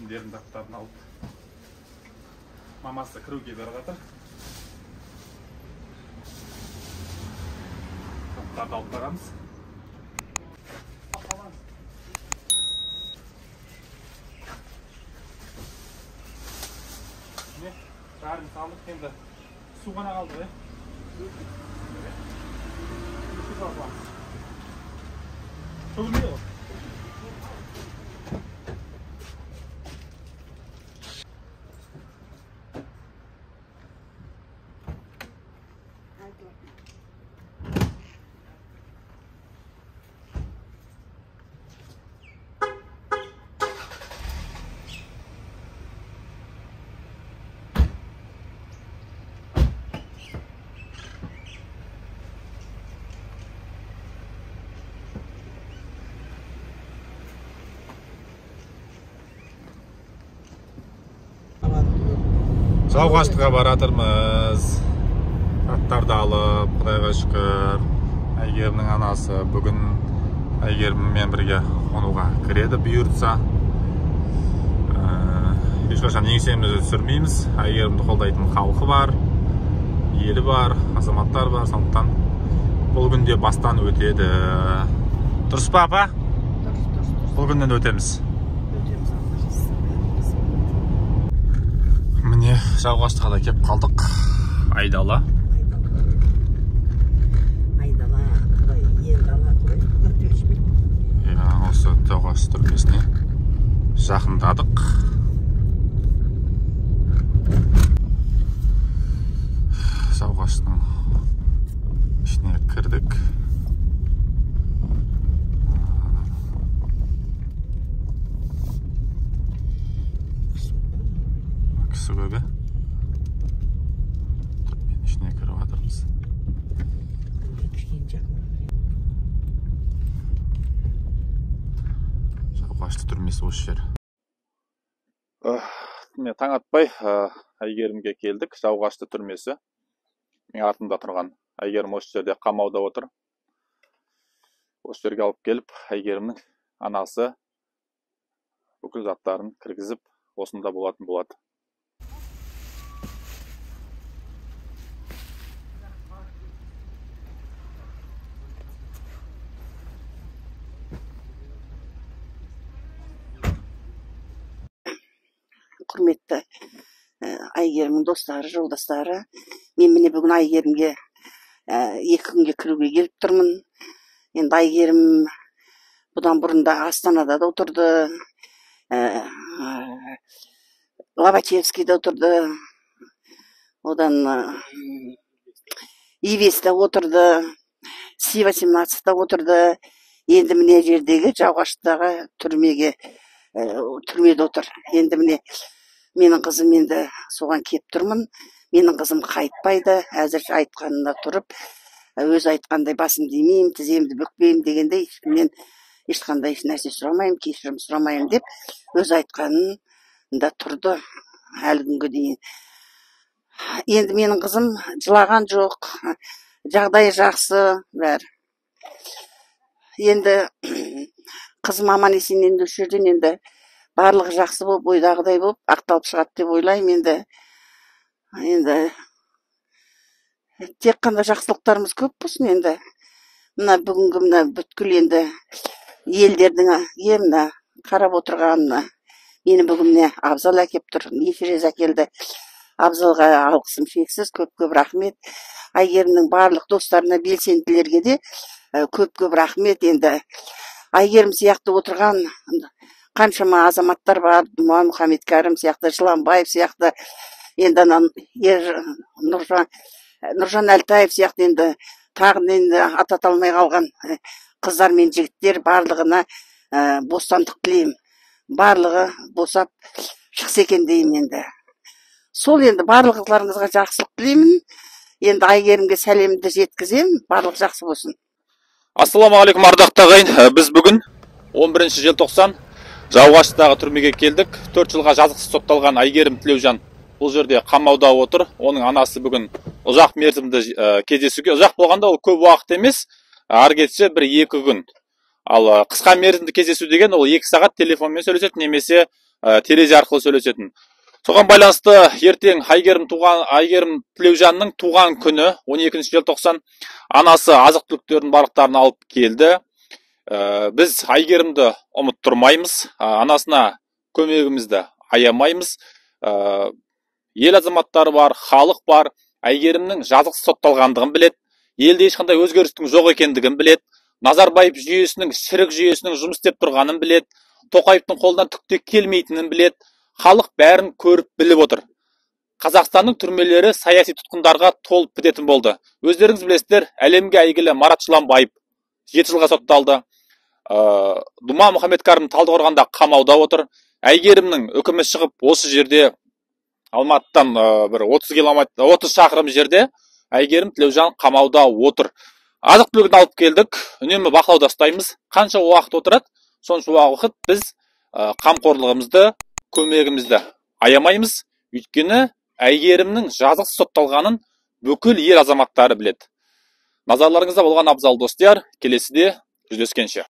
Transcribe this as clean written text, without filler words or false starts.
киімдерін дақтарын алып мамасы кіруге бері жатыр. Дақтарды алып барамыз. Бәрін салдық, енді су ғана қалды ғой. Төгілмей ғой. Сауғаштыға баратырмыз. Аттарды алып, Құдайға шүкір. Әйгерімнің анасы бүгін Әйгеріммен бірге қонуға кіреді бұйыртса. Ешқашан еңсемізді түсірмейміз. Әйгерімді қолдайтын халқы бар, елі бар, азаматтар бар. Сондықтан бұл күнде бастан өтеді. Дұрыс па, апа? Бұл күннен өтеміз. Міне Сауғаштыға да кеп қалдық. Айдала. Айдала, Құдай, елдала, Құдай. Осы Тоғас түрмесіне жақындадық. Сауғаштың ішіне кірдік. Кісі көбе. Түрменің ішіне кіріп жатырмыз. Сауғашты түрмесі осы жер. Таң атпай Әйгерімге келдік. Сауғашты түрмесі. Мен артында тұрған Әйгерім осы жерде қамауда отыр. Осы жерге алып келіп, Әйгерімнің анасы бүкіл заттарын кіргізіп, осында болатын болады. Құрметті Әйгерімнің достары, жолдастары, мен міне бүгін Әйгерімге 2 күнге кіруге келіп тұрмын. Енді Әйгерім бұдан бұрында Астанада да отырды, Лобачевскийде отырды, одан Ивесте отырды, Си-18-да отырды. Енді міне жердегі Сауғаштыдағы түрмеде отыр. Енді міне менің қызым енді соған кеп тұрмын. Менің қызым қайтпайды, әзірше айтқанына тұрып, өзі айтқандай басымды демеймін, тіземді бүкпеймін дегенде мен ешқандай нәрсе сұрамаймын, кешірім сұрамаймын деп өзі айтқанында тұрды әлі күнге дейін. Енді менің қызым жылаған жоқ, жағдайы жақсы бәрі. Енді қызым аман есен енді осы жерден енді барлығы жақсы болып, ойдағыдай болып, ақталып шығады деп ойлаймын. Енді тек қана жақсылықтарымыз көп болсын. Енді мына бүгінгі мына бүткіл енді елдердің мына қарап отырғанына мені бүгінне Абзал әкеп тұр, Еферез әкелді. Абзалға алғысым шексіз, көп рахмет. Әйгерімнің барлық достарына, белсенділерге де көп рахмет. Енді Әйгерім сияқты отырған қаншама азаматтар бар, Мұхаммед Кәрім сияқты, Жыланбаев сияқты, енді Нұржан Әлтаев сияқты, енді тағы енді атата алмай қалған қыздар мен жігіттер барлығына бостандық тілеймін. Барлығы босап шықса екен деймін енді. Сол енді барлығыларыңызға жақсылық тілеймін. Енді Әйгерімге сәлемді жеткіземін. Барлық жақсы болсын. Ассаламағалейкум ардақты ағайын. Біз бүгін 11 желтоқсан Сауғаштыдағы түрмеге келдік. 4 жылға жазықсыз сотталған Әйгерім Тілеужан бұл жерде қамауда отыр. Оның анасы бүгін ұзақ мерзімді кездесуге, ұзақ болғанда ол көп уақыт емес, ары кетсе 1-2 күн. Ал қысқа мерзімді кездесу деген ол 2 сағат телефонмен сөйлеседі, немесе терезе арқылы сөйлесетін. Соған байланысты ертең Айгерім Тілеужанның туған күні 12 желтоқсан анасы азық-түліктердің барлықтарын алып келді. Біз Айгерімді ұмыттырмаймыз, анасына көмегімізді аямаймыз. Ел азаматтары бар, халық бар, Айгерімнің жазықсыз сотталғандығын білет, елде ешқандай өзгерістің жоқ екендігін білет, Назарбаев жүйесінің, шірік жүйесінің жұмыс істеп тұрғанын білет, Тоқаевтың қолынан түк келмейтінін білет, халық бәрін көріп біліп отыр. Қазақстанның түрмелері саяси тұтқындарға толып бітетін болды. Өздеріңіз білесіздер, әлемге әйгілі Марат Жыланбаев 7 жылға сотталды. Дума Мұхаммедкәрім Талдықорғанда қамауда отыр. Айгерімнің үкімі шығып, осы жерде Алматыдан бір 30 шақырым жерде Айгерім Тілеужан қамауда отыр. Азық-түлігін алып келдік, үнемі бақылауда ұстаймыз. Қанша уақыт отырады, сонша уақыт біз қамқорлығымызды, көмегімізді аямаймыз. Өйткені Айгерімнің жазықсыз сотталғанын бүкіл ел азаматтары біледі. Назарларыңызда болған Абзал достар, келесіде жүздескенше.